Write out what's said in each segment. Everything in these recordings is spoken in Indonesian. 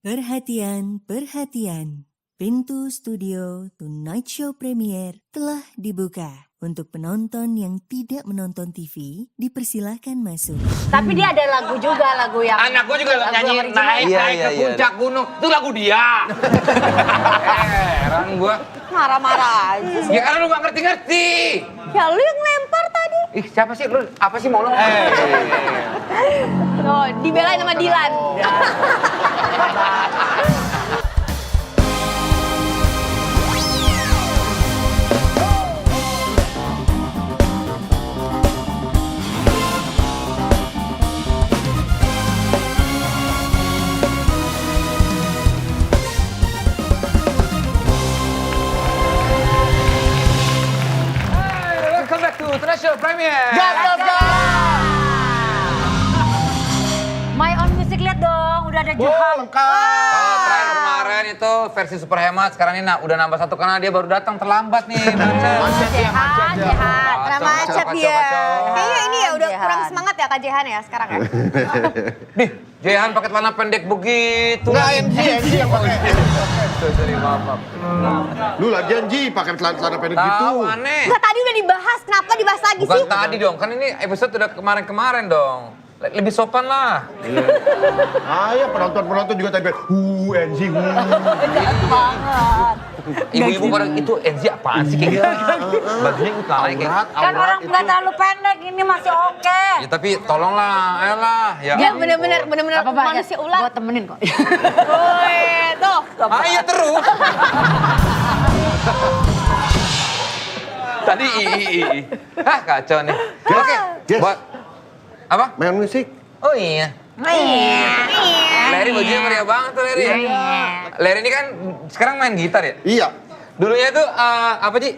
Perhatian, perhatian. Pintu studio Tonight Show Premier telah dibuka. Untuk penonton yang tidak menonton TV, dipersilahkan masuk. Tapi dia ada lagu juga, lagu yang... Anak gue juga nyanyi naik ke puncak gunung. Itu lagu dia. Heran gue. Marah-marah aja sih. Ya karena lu gak ngerti-ngerti. Ya lu yang lempar tadi. Ih siapa sih lu? Apa sih mau lu? Oh, dibelain sama Dilan. Welcome back to Tonight Show Premier. My Own Music, lihat dong, udah ada Johan. Kalau terakhir kemarin itu versi super hemat, sekarang ini udah nambah satu karena dia baru datang terlambat nih. Jehan. Kena macet Kacau, dia. kacau. Kayaknya ini ya udah Jehan. kurang semangat ya Kak Jehan ya sekarang ya. Nih, Jehan pakai celana pendek begitu. Enggak, NG yang pakai. Sorry, maaf. Lu lagian Ji pakai celana pendek gitu. Tahu aneh. Enggak, tadi udah dibahas, kenapa dibahas lagi Bukan sih? tadi dong, kan ini episode udah kemarin-kemarin dong. Lebih sopan lah. Ya penonton juga tadi bilang, NG, Ibu-ibu pada itu NZ apaan sih kayak gitu? Bajunya itu naik kayak Kan orang nggak terlalu pendek, ini masih oke. Ya tapi tolonglah, ayolah. Ya. Dia bener-bener manusia ular. Gue temenin kok. Woi, tuh. Ayo terus. Tadi Hah kacau nih. Oke, Yes. buat apa? Main musik. Oh iya. Leri bajunya meriah banget tuh Leri. Leri ini kan sekarang main gitar ya? Iya. Dulunya tuh apa Ci?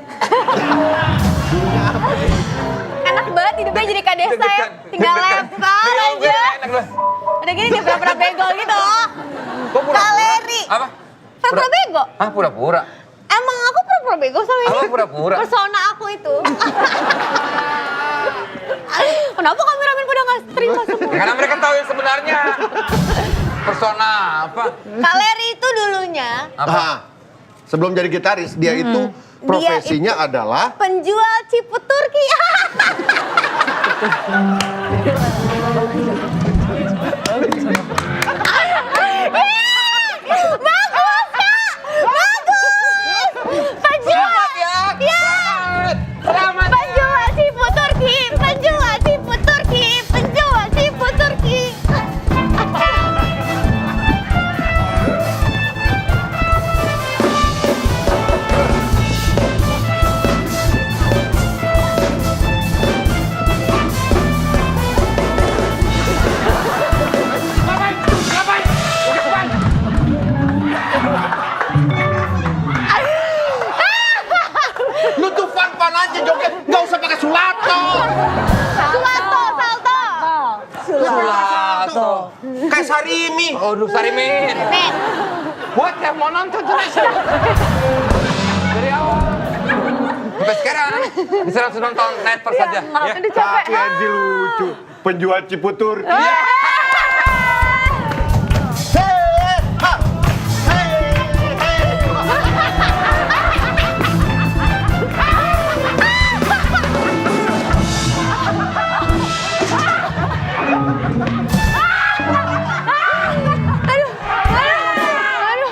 Enak banget hidupnya jadi Kak Desa ya. Tinggal lempar aja. Enak loh. Udah gini dia pura-pura bego gitu. Kok pura-pura? Kak Leri. Apa? Pura-pura bego. Hah pura-pura? Emang aku pura-pura bego sama ini. Apa pura-pura? Persona aku itu. Kenapa kameramen pada nggak terima semua? Karena mereka tahu yang sebenarnya. Persona apa? Kak Leri itu dulunya Apa? Nah, sebelum jadi gitaris, dia itu profesinya adalah penjual ciput Turki. Bagus, Kak! Bagus! Penjual! Ya! Selamat. Penjual ciput Turki! Penjual ciput Turki! Penjual ciput Turki! lu tuh fun aja joget, nggak usah pakai sulato. Suwato, salto! Sulato. Kayak Sarimi. Aduh Sarimin. Nih, Buat yang mau nonton terus. Dari awal. Sampai sekarang bisa langsung nonton Netflix saja. Ya. Tapi NG lucu. Penjual ciputur.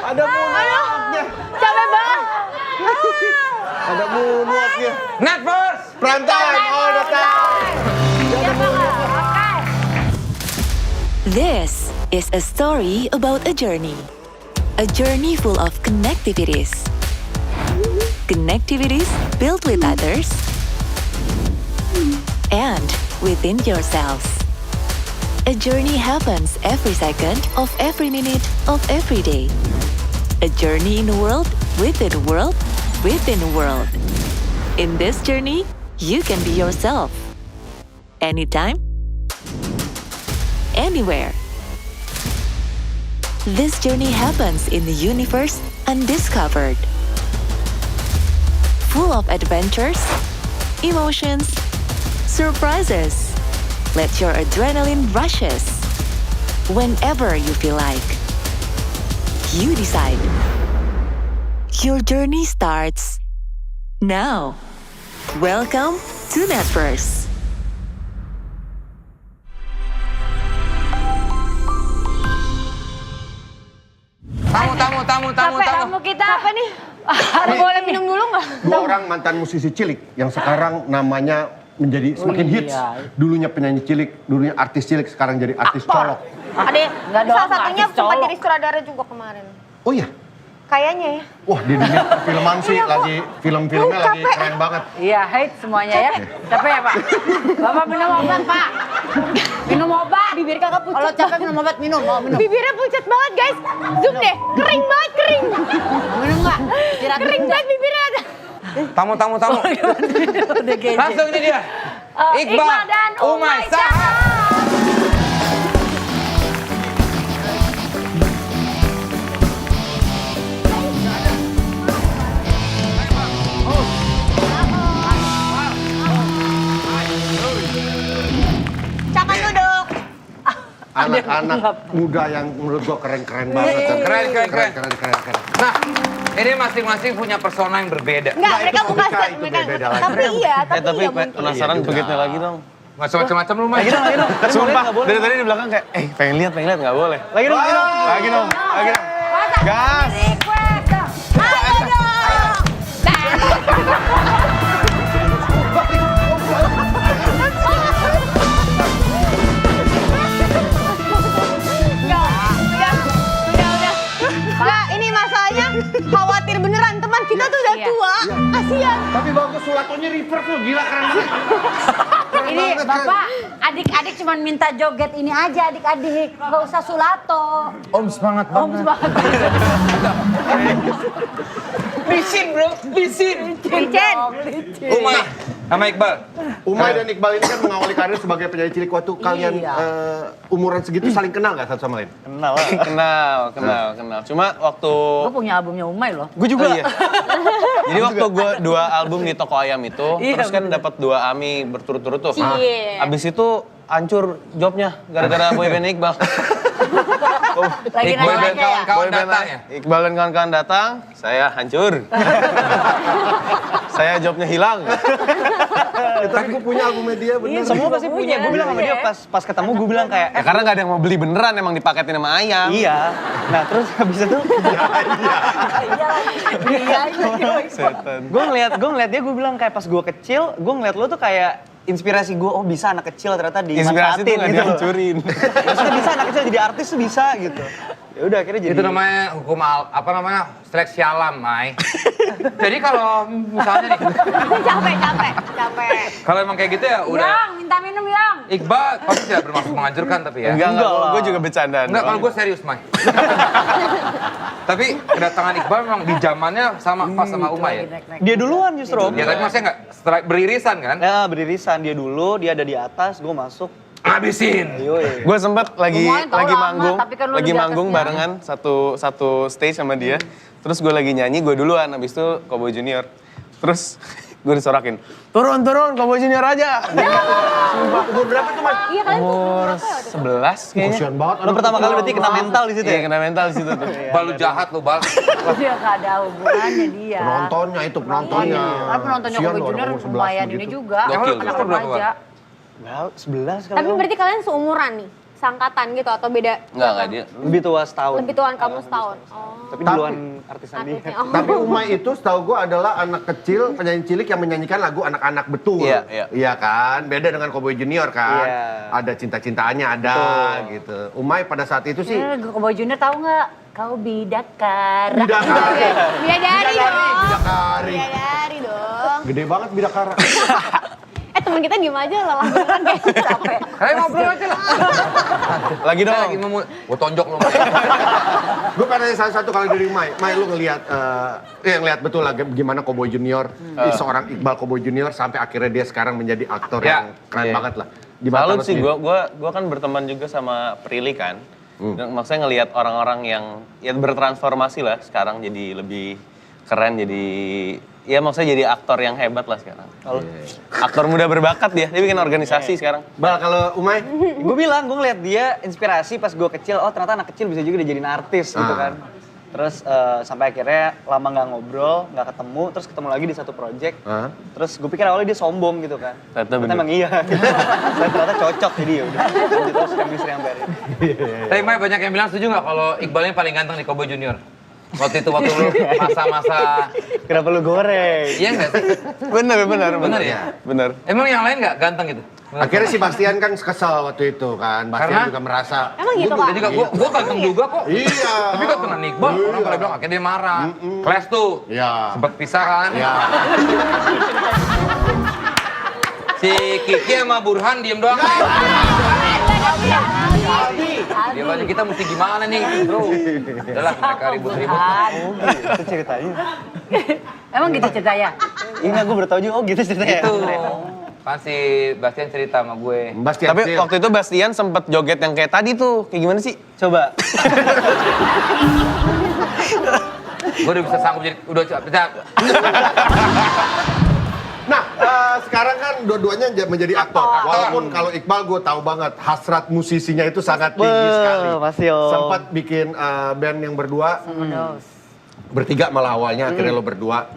Ada moonwalknya. capek banget. Ada moonwalknya. Netflix. Prime time all the time. This is a story about a journey. A journey full of connectivities. Connectivities built with others and within yourselves. A journey happens every second of every minute of every day. A journey in a world within a world within a world. In this journey, you can be yourself. Anytime, anywhere. This journey happens in the universe undiscovered. Full of adventures, emotions, surprises. Let your adrenaline rushes whenever you feel like. You decide. Your journey starts now. Welcome to Netverse. Tamu. Tamu kita. Apa nih? Boleh minum dulu nggak? 2 orang mantan musisi cilik yang sekarang namanya menjadi semakin hits. Dulunya penyanyi cilik, dulunya artis cilik, sekarang jadi artis colok. Ada Nggak dong, salah satunya artis sempat colok. jadi sutradara juga kemarin. Oh iya? Kayaknya ya. Wah, di dunia filman sih lagi film-filmnya lagi capek. keren banget. Iya, hate semuanya ya. Capek ya, Pak? Bapak minum obat, Pak. Minum obat. Bibir kakak pucat. Kalau capek minum obat, minum. Mau minum. Bibirnya pucat banget guys. Zoom deh. Kering banget, kering. Mau minum nggak? Istirahat Kering dulu. banget bibirnya. Tamu. Udah gede. Langsung ini dia. Iqbal dan Umay Saha. Cakap duduk. Anak-anak muda yang menurut gua keren-keren banget. Keren. Nah, ini masing-masing punya persona yang berbeda. Enggak, mereka itu bukan Mika, set. itu Mereka beda lagi. tapi iya, tapi tapi iya mungkin. penasaran Iya juga. begitu lagi dong. Nggak macam-macam lu, Mai. Lagi dong. Sumpah, dari tadi di belakang kayak, pengen lihat, nggak boleh. Lagi dong. Gas. Request. Ayo dong. Udah. Enggak, ini masalahnya khawatir beneran teman kita tuh udah Iya. tua. Kasihan. Tapi bagus sulatonya reverse loh, gila keren banget. Ini Bapak, adik-adik cuma minta joget ini aja adik-adik. Nggak usah sulato. Om semangat banget. Bisin, bro. Bisin. Licin. Umay sama Iqbal. Umay dan Iqbal ini kan mengawali karir sebagai penyanyi cilik. Waktu kalian umuran segitu saling kenal nggak satu sama lain? Kenal. Cuma waktu Gue punya albumnya Umay loh. gue juga. Iya. Jadi waktu gue 2 album di Toko Ayam itu, terus kan dapat 2 AMI berturut-turut tuh. Cie. Abis itu hancur jobnya gara-gara boyband Iqbal. Lagi Iqbal dan nanya-nanya ya? kawan-kawan datang ya. Iqbal dan kawan-kawan datang, saya hancur. Saya jobnya hilang. Tapi gue punya album media bener. Semua pasti punya. Gue bilang sama dia pas ketemu gue bilang kayak Ya karena nggak ada yang mau beli beneran, emang dipaketin sama ayam. iya. Nah terus habis itu Setan. gue ngeliat dia gue bilang kayak pas gue kecil gue ngeliat lo tuh kayak inspirasi gue, oh bisa anak kecil ternyata Inspirasi dimanfaatin tuh nggak gitu loh. dihancurin. Maksudnya bisa anak kecil jadi artis tuh bisa gitu. Ya udah akhirnya jadi Itu namanya hukum seleksi alam, Mai. Jadi kalau misalnya nih, Capek. kalau emang kayak gitu ya udah. Yang, minta minum Yang. Iqbal pasti tidak bermaksud menghancurkan tapi ya. Enggak, lah. gue juga bercandaan. Enggak, kalau gue serius, Mai. Tapi kedatangan Iqbal memang di zamannya sama pas sama Umay ya. dia duluan justru. Ya tapi maksudnya nggak setelah beririsan kan? Ya beririsan dia dulu, dia ada di atas, gue masuk. Habisin. Yoi. Gue sempet Lumayan tau lama, manggung, tapi kan lu lagi di manggung atasnya. barengan satu stage sama dia. Terus gue lagi nyanyi, gue duluan, abis itu Cowboy Junior. Terus gue disorakin, turun, Cowboy Junior aja. Umur berapa tuh Mas? Iya kalian Umur 11 kayaknya. Kasian banget. Lo pertama kali berarti kena mental di situ Iya, ya? kena mental di situ tuh. Bal lu jahat lu, Bal. Dia nggak ada hubungannya dia. Penontonnya itu, penontonnya. Tapi penontonnya Kasian Cowboy loh, Junior orang umur 11 lumayan ini begitu. juga. Gokil. Anak Umur berapa, remaja. Nah, 11 kali. Tapi berarti kalian seumuran nih? Sangkatan gitu atau beda? Enggak dia. lebih tua setahun. Lebih tuaan kamu setahun. Oh. Tapi duluan artisan dia. Artisnya. Oh. Tapi Umay itu setahu gue adalah anak kecil, penyanyi cilik yang menyanyikan lagu anak-anak betul. Iya, iya. Iya kan? Beda dengan Cowboy Junior kan? Iya. Ada cinta-cintaannya ada gitu. Umay pada saat itu sih Cowboy Junior tahu nggak? Kau bidakara. bidakari. Bidadari dong. Bidakari. Bidadari dong. Gede banget bidakara. Temen kita diem aja lelah beneran kayak capek. Kalian ngobrol aja lah. Lagi Kita dong. lagi mau gua tonjok lu. Gue pengen nanya satu kali dari Mai. Mai lu ngelihat ngelihat betul lah gimana Cowboy Junior, seorang Iqbal Cowboy Junior sampai akhirnya dia sekarang menjadi aktor Ya. yang keren Iya. banget lah. Gimana Salut lu sih, sendiri? gue kan berteman juga sama Prilly kan. Dan maksudnya ngelihat orang-orang yang ya bertransformasi lah sekarang jadi lebih keren, jadi ya maksudnya jadi aktor yang hebat lah sekarang. Kalau aktor muda berbakat dia bikin organisasi sekarang. Bal, kalau Umay? Gue bilang, gue ngeliat dia inspirasi pas gue kecil, oh ternyata anak kecil bisa juga dijadiin artis gitu kan. Terus sampai akhirnya lama nggak ngobrol, nggak ketemu, terus ketemu lagi di satu project. Terus gue pikir awalnya dia sombong gitu kan. Ternyata emang iya. Ternyata cocok jadi ya udah. Terus chemistry yang baru. Tapi Mai banyak yang bilang setuju nggak kalau Iqbalnya paling ganteng di Cowboy Junior? Waktu itu waktu lu masa-masa. Kenapa lu goreng? Iya nggak sih? Bener ya? Bener. Emang yang lain nggak ganteng gitu? Akhirnya si Bastian kan kesel waktu itu kan. Bastian Karena? juga merasa. Emang gitu, Pak? Dia juga, gue ganteng juga kok. Iya. Tapi kok kena Iqbal, orang pada bilang akhirnya dia marah. Clash tuh, Iya. sempet pisah kan. Ya. Si Kiki sama Burhan diem doang. Dia aja kita mesti gimana nih bro. Udahlah mereka ribut-ribut. Itu ceritanya. Emang gitu ceritanya? Iya nggak, gue baru tau juga, oh gitu ceritanya. Itu. Kan si Bastian cerita sama gue. Bastian. Tapi waktu itu Bastian sempet joget yang kayak tadi tuh. Kayak gimana sih? Coba. Gue udah bisa sanggup jadi, udah pecah. Nah, sekarang kan dua-duanya menjadi aktor. Walaupun kalau Iqbal gue tahu banget hasrat musisinya itu sangat tinggi sekali. Pasti Om. Sempat bikin band yang berdua. Bertiga malah awalnya, akhirnya lo berdua.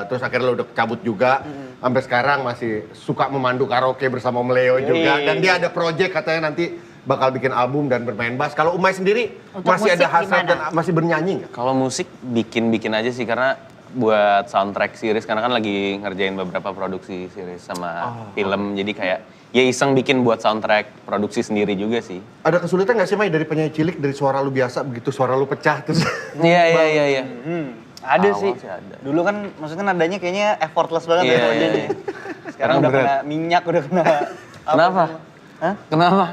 Terus akhirnya lo udah cabut juga. Sampai sekarang masih suka memandu karaoke bersama Leo juga. Dan dia ada project katanya nanti bakal bikin album dan bermain bass. Kalau Umay sendiri Untuk masih ada musik hasrat gimana? dan masih bernyanyi nggak? Kalau musik bikin aja sih karena buat soundtrack series karena kan lagi ngerjain beberapa produksi series sama film jadi kayak ya iseng bikin buat soundtrack produksi sendiri juga sih. Ada kesulitan nggak sih May dari penyanyi cilik dari suara lu biasa begitu suara lu pecah terus? Iya. Ada Awal sih. sih ada. Dulu kan maksudnya nadanya kayaknya effortless banget Iya, ya iya. nadanya. Sekarang udah Berat. kena minyak, udah kena Kenapa? Hah? Kenapa?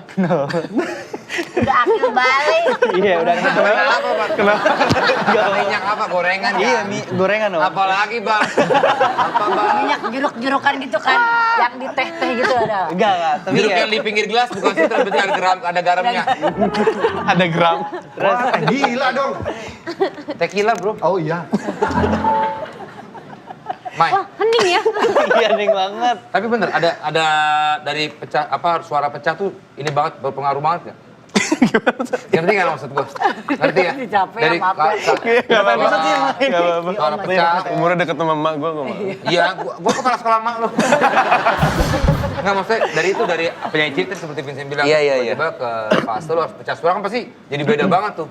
Udah akil balik. Iya, udah kena. Kenapa Pak? Kenapa? Minyak apa? Gorengan ya? Iya, gorengan dong. Apalagi Bang? Apa Bang? Minyak jeruk-jerukan gitu kan. Yang di teh-teh gitu ada. Enggak, tapi Jeruk ya. yang di pinggir gelas bukan sutra berarti ada garamnya. Ada gram. Wah, gila dong. Tequila bro. Oh iya. Mai. Wah, hening ya. Iya, ning banget. Tapi bener ada dari pecah apa suara pecah tuh ini banget berpengaruh banget nggak? Ngerti nggak maksud gue? Ngerti ya? Capek Dari ya, maaf ya. Berapa episode sih yang main? Gak apa-apa. suara pecah. Umurnya deket sama emak gue mau. Iya, gua kepala sekolah mak lo. Nggak maksudnya dari itu dari penyanyi cilik tadi seperti Vincent bilang. Iya. Tiba-tiba ke fase lu harus pecah suara kan pasti jadi beda banget tuh.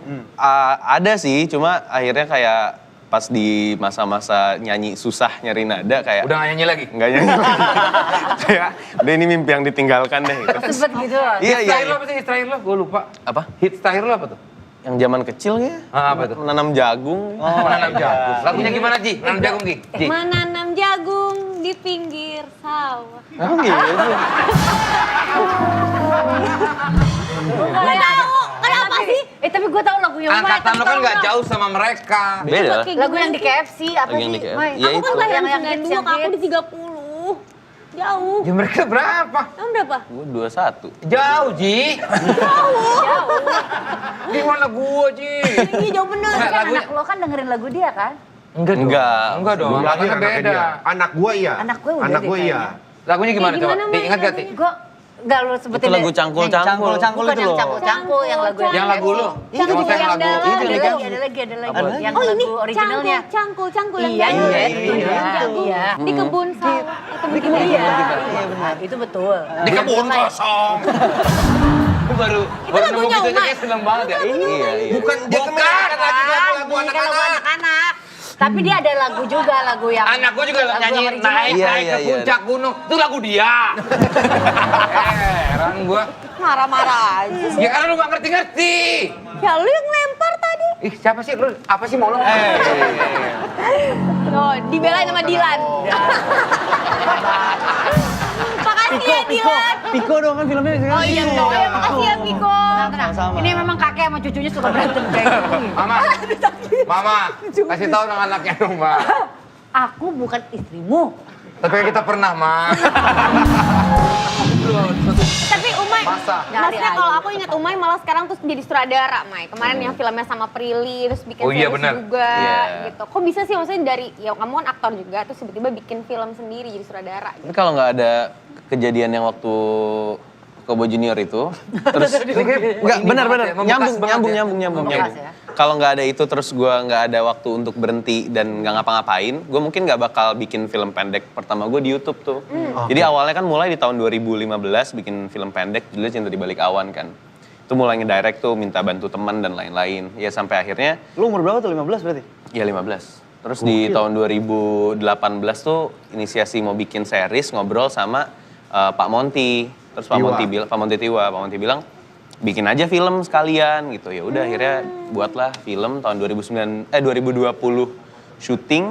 Ada sih, cuma akhirnya kayak pas di masa-masa nyanyi susah nyari nada kayak Udah nggak nyanyi lagi. nggak nyanyi. Kayak udah ini mimpi yang ditinggalkan deh gitu. Sempet gitu. Iya. Hits terakhir lo apa sih? Hits terakhir lo? Gue lupa. Apa? Hits terakhir lo apa tuh? Yang zaman kecil ya? Apa tuh? Menanam jagung. Menanam jagung. Lagunya gimana Ji? Menanam jagung Ji? Ji. Menanam jagung di pinggir sawah. Oh gitu. Gak tahu, kenapa sih? Tapi gue tahu lagu yang Angkatan lo kan nggak jauh sama mereka. Beda lah. Lagu yang di KFC apa Lagu yang sih? di KFC. Mai? Ya Aku kan itu. lahiran Yang 92, hits, Kak, aku di hits. 30. Jauh. Ya mereka berapa? Kamu berapa? Gue 21. Jauh Ji. Jauh. Gimana gua Ji? Iya, jauh bener. Nggak, Kan lagunya- anak lo kan dengerin lagu dia kan? Enggak dong. Enggak dong. Belum lagi Lagunya anaknya beda. dia. Anak gua iya. Anak gue udah Anak deh gua iya. kayaknya. Lagunya gimana Kayak coba? gimana, Ti, Mai, ingat gak Ti? lagunya? Gue gak lo sebutin Itu lagu deh. cangkul-cangkul. Cangkul Bukan itu yang loh. cangkul-cangkul, yang lagu Yang lagu lo? Itu Yang juga yang lagu. dalam. Itu Ada yang lagi, ada lagi. Apa? Yang Oh ini lagu originalnya. cangkul yang Iya, dalam. iya, Di iya, jagung. iya. Di kebun sawah. Di kebun Iya, Iya, benar. itu betul. Di kebun kosong. Itu baru nemu lagunya gitu aja Umay. kayak seneng banget ya. Iya. Bukan dia kan menyanyikan lagu Ini kan lagu anak-anak. anak-anak. Tapi dia ada lagu juga, lagu yang Anak gua juga lagu nyanyi original. naik Iya, naik iya, ke iya. puncak gunung. Itu lagu dia. Heran gua. Marah-marah aja. Ya karena lu gak ngerti-ngerti. Ya lu yang lempar tadi. Ih, siapa sih lu? Apa sih mau lu? Oh, dibelain sama Dilan. Makasih ya Dilan. Piko dong kan filmnya. Oh iya, makasih ya Piko. Tenang. Sama-sama. Ini memang kakek sama cucunya suka berantem kayak gini. Mama, kasih tahu dong anaknya dong, Mbak. Aku bukan istrimu. Tapi kan kita pernah, Ma. Tapi Umay, Masa? maksudnya kalau aku ingat Umay malah sekarang tuh jadi sutradara, Mai. Kemarin yang filmnya sama Prilly, terus bikin Oh iya, series benar. juga, Iya. gitu. Kok bisa sih maksudnya dari, ya kamu kan aktor juga, terus tiba-tiba bikin film sendiri jadi sutradara. Tapi kalau nggak ada kejadian yang waktu Cowboy Junior itu, terus nggak Ini benar banget ya, membekas banget ya. nyambung. Membekas ya. kalau nggak ada itu terus gue nggak ada waktu untuk berhenti dan nggak ngapa-ngapain, gue mungkin nggak bakal bikin film pendek pertama gue di YouTube tuh. Jadi awalnya kan mulai di tahun 2015 bikin film pendek judulnya Cinta di Balik Awan kan. Itu mulai ngedirect tuh, minta bantu teman dan lain-lain. Ya sampai akhirnya. Lu umur berapa tuh, 15 berarti? Ya 15. Terus di tahun 2018 tuh inisiasi mau bikin series ngobrol sama Pak Monty. Terus Pak Monty bilang bikin aja film sekalian gitu. Ya udah akhirnya buatlah film tahun 2020 syuting,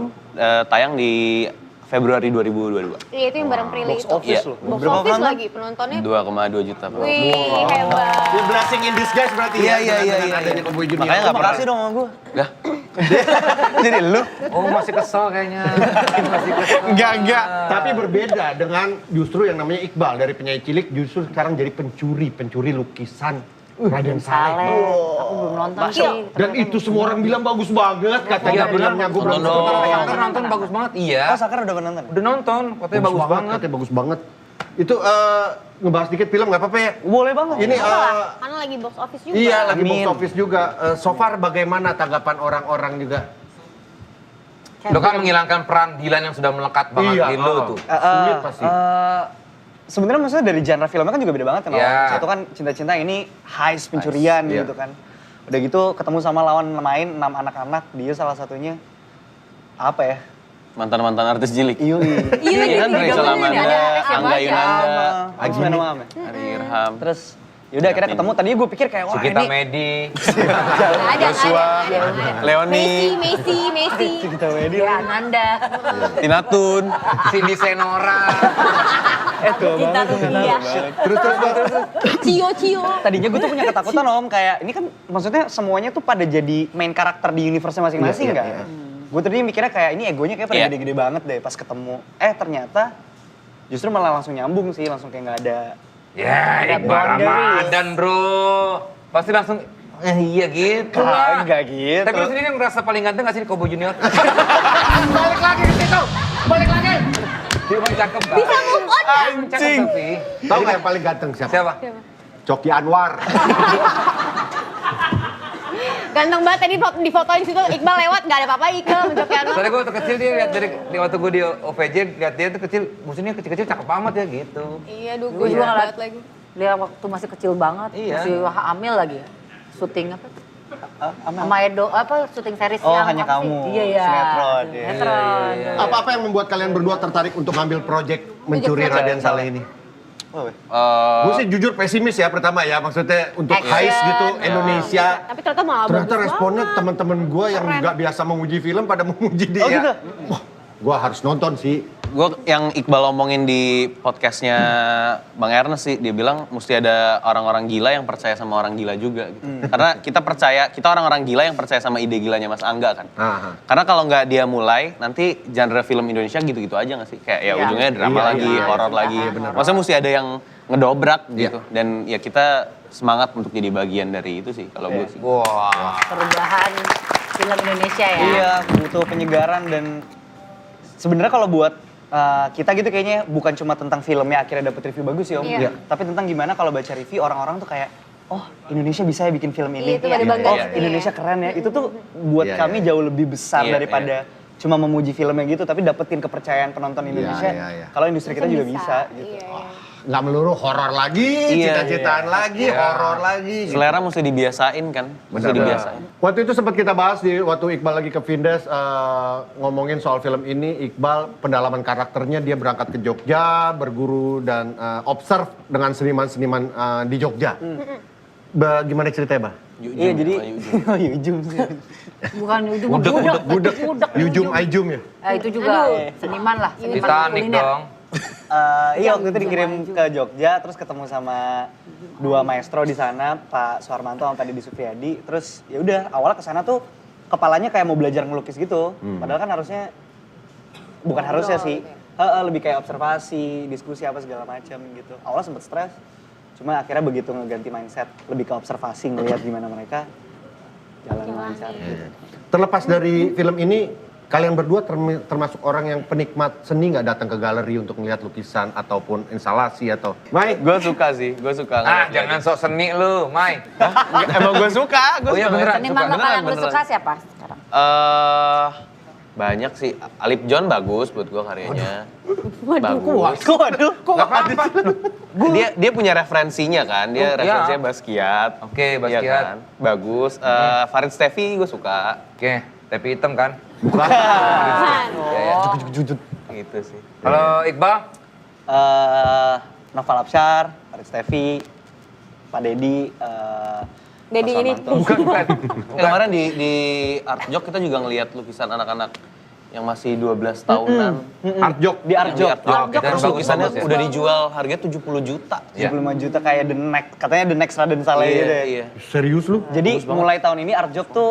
tayang di Februari 2022. Iya, itu yang bareng Prilly Box itu. office Iya. loh. Box Berapa office penonton? lagi penontonnya. 2,2 juta. Wih, hebat. Dia blessing in disguise berarti Iya, ya. iya. Dengan adanya Cowboy Junior. Makanya nggak pernah. Makasih dong sama gue. Dah. Jadi lu? Oh masih kesel kayaknya. Enggak. Tapi berbeda dengan justru yang namanya Iqbal dari penyanyi cilik justru sekarang jadi pencuri lukisan Raden Saleh. Aku belum nonton sih. Dan itu semua orang bilang bagus banget katanya filmnya gue belum Nonton. nonton. Sakar nonton bagus banget, iya. Oh, Sakar udah pernah nonton? Udah nonton, katanya bagus banget. Katanya bagus banget. Itu ngebahas dikit film nggak apa-apa ya? Boleh banget. Ini Karena lagi box office juga. iya lagi box Amin. office juga. So far bagaimana tanggapan orang-orang juga? Lo kan menghilangkan peran Dilan yang sudah melekat banget di lo tuh. Sulit pasti. Sebenarnya maksudnya dari genre filmnya kan juga beda banget kan. Iya. Satu kan cinta-cinta, ini heist pencurian Iya. gitu kan. Udah gitu ketemu sama lawan main 6 anak-anak, dia salah satunya apa ya? Mantan-mantan artis cilik. Iya. Iya kan Rachel Amanda, Angga Yunanda, Agus Menawam ya? Ari Irham. Terus yaudah akhirnya ketemu, tadinya gue pikir kayak wah Sukita ini Medi. Ada. Leoni, Messi. kita wedi. Ya, Nanda. Tina Tun. Cindy Senora. Tuh Cinta banget. tuh dia. Terus. Cio. Tadinya gue tuh punya ketakutan om, kayak ini kan maksudnya semuanya tuh pada jadi main karakter di universe masing-masing Iya, kan. Gue tadinya mikirnya kayak ini egonya kayak pada Iya. gede-gede banget deh pas ketemu. Ternyata justru malah langsung nyambung sih, langsung kayak nggak ada. Ya, Iqbal Ramadan bro. Pasti langsung, iya gitu lah. Enggak gitu. Tapi lu sendiri ngerasa paling ganteng gak sih di Cowboy Junior? Balik lagi ke situ, balik lagi. Dia emang cakep banget. Bisa move on ya? Cakep tapi. Tahu nggak yang paling ganteng siapa? Siapa? Coki Anwar. Ganteng banget tadi difotoin situ Iqbal lewat nggak ada apa-apa Iqbal mencokian Soalnya gue waktu kecil dia lihat dari waktu gue di OVJ lihat dia tuh kecil, musuhnya kecil-kecil cakep amat ya gitu. Iya, Gue juga ngeliat lagi. Dia waktu masih kecil banget, Iya. masih hamil lagi. Syuting apa? Sama Sama Edo, syuting series Oh, yang Hanya apa sih? Kamu. Iya, iya. Sinetron, iya. Sinetron. Apa-apa yang membuat kalian berdua tertarik untuk ngambil project mencuri Raden Saleh ini? Oh, Gue sih jujur pesimis ya pertama ya, maksudnya untuk Action. heist gitu Indonesia. Tapi ternyata malah Ternyata bagus responnya banget. teman-teman gue yang nggak biasa memuji film pada memuji dia. Oh, gitu? Wah, gue harus nonton sih. Gue yang Iqbal omongin di podcastnya Bang Ernest sih, dia bilang mesti ada orang-orang gila yang percaya sama orang gila juga gitu. Karena kita orang-orang gila yang percaya sama ide gilanya Mas Angga kan. Aha. Karena kalau nggak dia mulai, nanti genre film Indonesia gitu-gitu aja nggak sih? Kayak ya ujungnya drama Iya, lagi, iya, horor lagi. Maksudnya mesti ada yang ngedobrak gitu. Iya. Dan ya kita semangat untuk jadi bagian dari itu sih kalau gue sih. Wah. Perubahan film Indonesia ya. Iya, butuh penyegaran dan sebenarnya kalau buat kita gitu kayaknya bukan cuma tentang filmnya akhirnya dapet review bagus ya om. Iya. Tapi tentang gimana kalau baca review orang-orang tuh kayak, oh Indonesia bisa ya bikin film Iya, ini. itu pada bangga Oh gitu ya. Indonesia keren ya. Itu tuh buat Iya, kami jauh lebih besar Iya, daripada cuma memuji filmnya gitu, tapi dapetin kepercayaan penonton Indonesia. iya. Kalau industri kita juga bisa gitu. Iya. Nggak melulu horor lagi, Iya, cita-citaan lagi, horor lagi. gitu. Selera mesti dibiasain kan, mesti dibiasain. Waktu itu sempat kita bahas waktu Iqbal lagi ke Vindes ngomongin soal film ini. Iqbal pendalaman karakternya dia berangkat ke Jogja, berguru dan observe dengan seniman-seniman di Jogja. Gimana ceritanya, Bah? Iya jadi, oh Yujum sih. Bukan ujung Budek, Yujum Aijum ya? Itu juga seniman lah, seniman Titanic kuliner. dong. Iya waktu itu dikirim ke Jogja, terus ketemu sama dua maestro di sana, Pak Suharmanto sama Pak Deddy Supriyadi. Terus ya udah awalnya ke sana tuh kepalanya kayak mau belajar ngelukis gitu. Padahal kan harusnya bukan harusnya sih, lebih kayak observasi, diskusi apa segala macam gitu. Awalnya sempet stres, cuma akhirnya begitu ngeganti mindset, lebih ke observasi ngelihat gimana mereka jalan lancar. Gitu. Terlepas dari film ini, Kalian berdua termasuk orang yang penikmat seni nggak datang ke galeri untuk melihat lukisan ataupun instalasi atau... Mai, gue suka sih, gue suka. Jangan sok seni lu, Mai. Emang gue suka, gue iya, beneran. Seniman lokal yang lu suka siapa sekarang? Banyak sih. Alip John bagus buat gue karyanya. Waduh, kok Gak apa-apa. Dia punya referensinya kan, dia referensinya Basquiat. Oke, Iya Basquiat. kan? Bagus. Farid Steffi gue suka. Oke, tapi hitam kan? Bukan. Jujut gitu sih. Kalau Iqbal? Noval Absyar, Farid Steffi, Pak Dedi, Dedi Mas ini. Armanto. Bukan. Kemarin di Art Jok kita juga ngelihat lukisan anak-anak yang masih 12 tahunan. Art Jok. Di Art Jok. Terus lukisannya bagus ya. udah dijual harganya 70 juta. 75 juta kayak The Next, katanya The Next Raden Saleh gitu ya. Iya. Serius lu? Jadi mulai tahun ini Art Jok tuh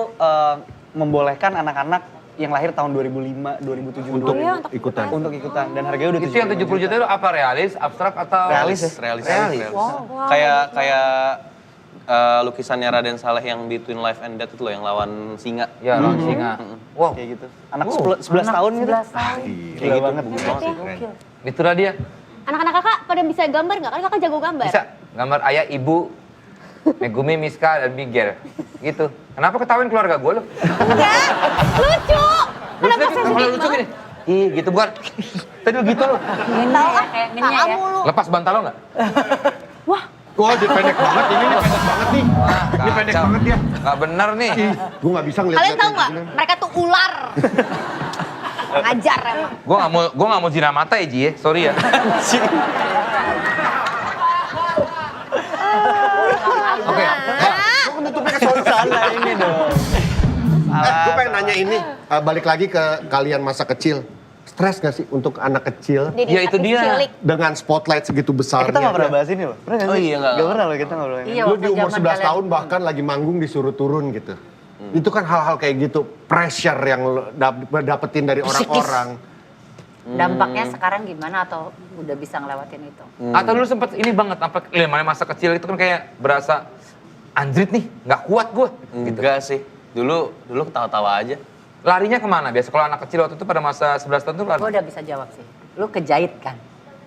membolehkan anak-anak yang lahir tahun 2005, 2007 Untuk Iya, ikutan. untuk ikutan dan harganya udah Itu yang 70 juta itu apa? Realis, abstrak atau? Realis. Kayak lukisannya Raden Saleh yang di Twin Life and Death itu loh, yang lawan singa. Ya, lawan singa. Wow, kayak gitu. Anak 11 tahun gitu. 11 tahun. Kayak gitu banget. itulah dia. Anak-anak kakak pada bisa gambar nggak? Kan kakak jago gambar. Bisa gambar ayah, ibu, Megumi, Miska, dan Miguel. Gitu. Kenapa ketawain keluarga gue lo? Enggak, lucu. Kenapa saya Kalau lucu gini, ih gitu bukan. Tadi lo gitu lo. Minnya ya, kayak minnya ya. Lepas bantal lo nggak? Wah, dia pendek banget ini pendek banget nih. Ini pendek banget dia. Nggak bener nih. Gue nggak bisa ngeliat. Kalian tahu nggak? Mereka tuh ular. Ngajar emang. Gue nggak mau zina mata ya Ji ya, sorry ya. Oke, Gue menutupnya ke sana ini dong. Gue pengen nanya ini, balik lagi ke kalian masa kecil. Stres gak sih untuk anak kecil Jadi Ya, itu artis dia. cilik. dengan spotlight segitu besarnya? Kita nggak pernah bahas ini loh. Pernah nggak Oh sih? iya, nggak. Nggak pernah loh kita ngobrol ini. Iya, Lu waktu di umur zaman 11 kalian- tahun bahkan lagi manggung disuruh turun gitu. Itu kan hal-hal kayak gitu, pressure yang lo dapetin dari orang-orang. Dampaknya sekarang gimana atau udah bisa ngelewatin itu? Atau dulu sempet ini banget, apa masa kecil itu kan kayak berasa anjrit nih, nggak kuat gue. Enggak sih. Dulu ketawa-tawa aja. Larinya kemana? Biasa kalau anak kecil waktu itu pada masa 11 tahun tuh lari. Gue udah bisa jawab sih. Lu kejahit kan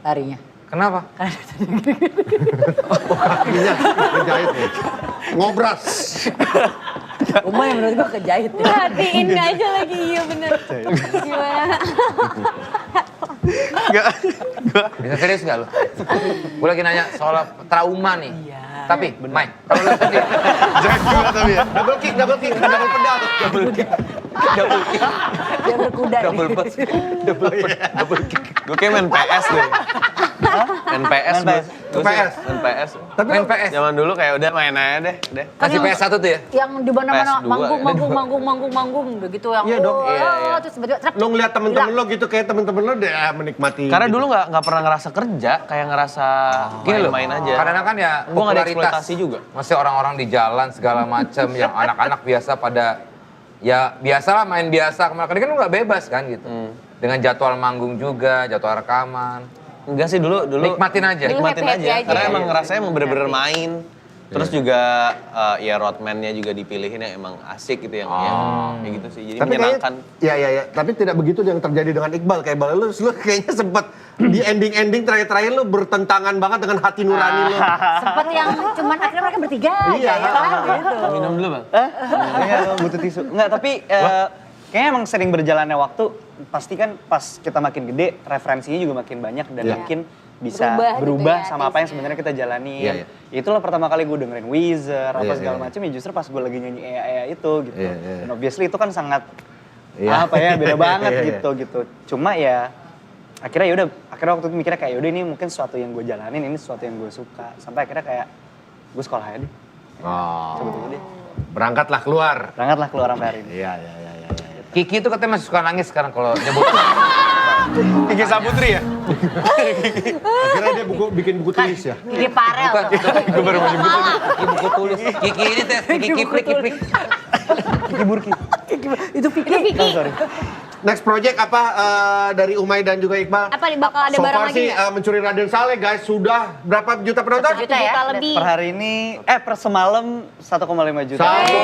larinya? Kenapa? Kakinya ngejahit nih. Ngobras. Uma yang menurut gue kejahit ya. Perhatiin aja lagi, iya bener. Gimana? Bisa serius nggak lo? Gue lagi nanya soal trauma nih. Iya. Tapi, Mai, kalau lu sendiri, Jangan juga tapi ya. Double kick, double pedal. Dia berkuda double nih. pass, double kick. Gue kayak main PS deh. Main PS gue. PS. Main PS. Tapi main PS. Zaman dulu kayak udah main aja deh. Kasih PS 1 tuh ya? Yang di mana-mana PS2 manggung udah gitu yang Iya dong. Iya. terus tiba-tiba trep, Lo ngeliat temen-temen hilang. lo gitu, kayak temen-temen lo deh menikmati. Karena gitu. dulu nggak pernah ngerasa kerja, kayak ngerasa Gini loh, main aja. kadang-kadang kan ya Gua nggak ada popularitas. eksploitasi juga. Masih orang-orang di jalan segala macam yang anak-anak biasa pada ya biasalah main biasa. Kemarin kan lu nggak bebas kan gitu. Dengan jadwal manggung juga, jadwal rekaman. Enggak sih dulu Nikmatin aja. Nikmatin happy-happy aja. aja. Karena emang Iya. ngerasanya emang bener-bener main. Terus juga ya roadman-nya juga dipilihin yang emang asik gitu yang kayak gitu sih. Jadi Tapi menyenangkan. kayaknya, ya. Tapi tidak begitu yang terjadi dengan Iqbal. Kayak Iqbal lu kayaknya sempet di ending-ending terakhir-terakhir lu bertentangan banget dengan hati nurani lu. Sempet yang cuman akhirnya mereka bertiga Iya. aja ya kan gitu. Minum dulu bang. Iya, butuh tisu. Enggak, tapi kayaknya emang sering berjalannya waktu, pasti kan pas kita makin gede, referensinya juga makin banyak dan Iya. makin bisa Berubah gitu berubah ya, sama apa yang taste-nya. sebenarnya kita jalanin. Iya, iya. Itulah pertama kali gue dengerin Weezer, apa Iya, segala iya. macam ya justru pas gue lagi nyanyi Ea itu gitu. Iya, iya. Dan obviously itu kan sangat Iya. apa ya, beda banget Iya, iya. gitu. Cuma ya akhirnya waktu itu mikirnya kayak yaudah ini mungkin sesuatu yang gue jalanin, ini sesuatu yang gue suka. Sampai akhirnya kayak gue sekolah aja deh. Oh. Berangkatlah keluar. Berangkatlah keluar sampai hari ini. Iya. Kiki itu katanya masih suka nangis sekarang kalau nyebut. Kiki Saputri ya? Akhirnya dia bikin buku tulis ya. Kiki Parel Bukan, tuh. gue baru mau nyebut Kiki buku tulis. Kiki ini teh, Kiki Kiplik. Itu Vicky. Vicky, Next project apa dari Umay dan juga Iqbal? apa nih bakal ada So barang far lagi sih nggak? Mencuri Raden Saleh guys sudah berapa juta penonton? 1 juta ya. Juta lebih. Per hari ini, per semalam 1,5 juta. Satu.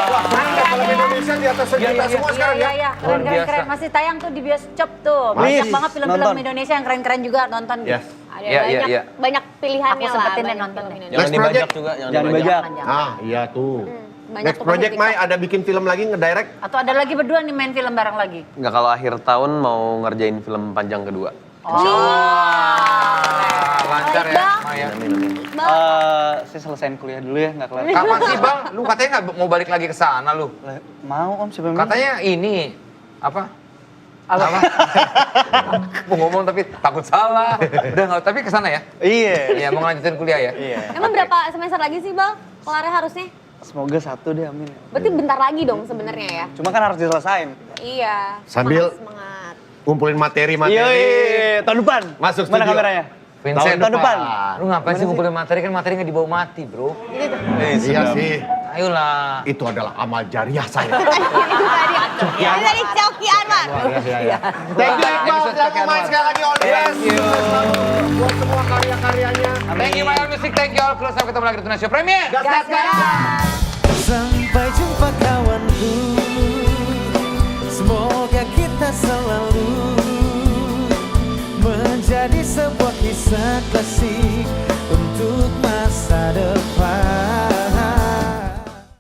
Wah, semangat film Indonesia di atas sejuta semua sekarang ya. Iya, Luar keren, biasa. keren. Masih tayang tuh di bioskop tuh. Banyak Please, banget film-film nonton. Indonesia yang keren-keren juga nonton. Yes. Ada Iya, iya, banyak, iya. banyak pilihannya Aku lah. sempetin deh banyak nonton film deh. Indonesia. Jangan Next dibajak project. juga, Jangan dibajak. Ah, iya tuh. Banyak Next tuh project banyak Mai ada bikin film lagi ngedirect? Atau ada lagi berdua nih main film bareng lagi. Nggak, kalau akhir tahun mau ngerjain film panjang kedua. Lancar ya, Bang. Maya. Amin, amin. Saya selesaiin kuliah dulu ya, nggak kelar. Kapan sih Bang? Lu katanya nggak mau balik lagi ke sana lu? Mau Om sebenarnya. Katanya ini apa? Apa? Mau ngomong tapi takut salah. Udah nggak, tapi ke sana ya? Iya. Iya, mau ngelanjutin kuliah ya? Iya. Emang berapa semester lagi sih Bang? Kelarnya harusnya? Semoga 1 deh, amin. Berarti bentar lagi dong sebenarnya ya? Cuma kan harus diselesain. Iya. Sambil- Semangat. Ngumpulin materi-materi. Iya, tahun depan. Masuk Mana studio. kameranya? Vincent, Tahun depan. Lu ngapain sih ngumpulin materi? Kan materi nggak dibawa mati, bro. Iya sih. Ayolah. Itu adalah amal jariah saya. Itu tadi Coki Anwar. Thank you Iqbal, selaku main sekali lagi all the best. Thank you. Buat semua karya-karyanya. Thank you, My All Music. Thank you all. Sampai ketemu lagi di Tuna Show Premier. Gas. Sampai jumpa kawanku, semoga kita selalu menjadi sebuah kisah klasik untuk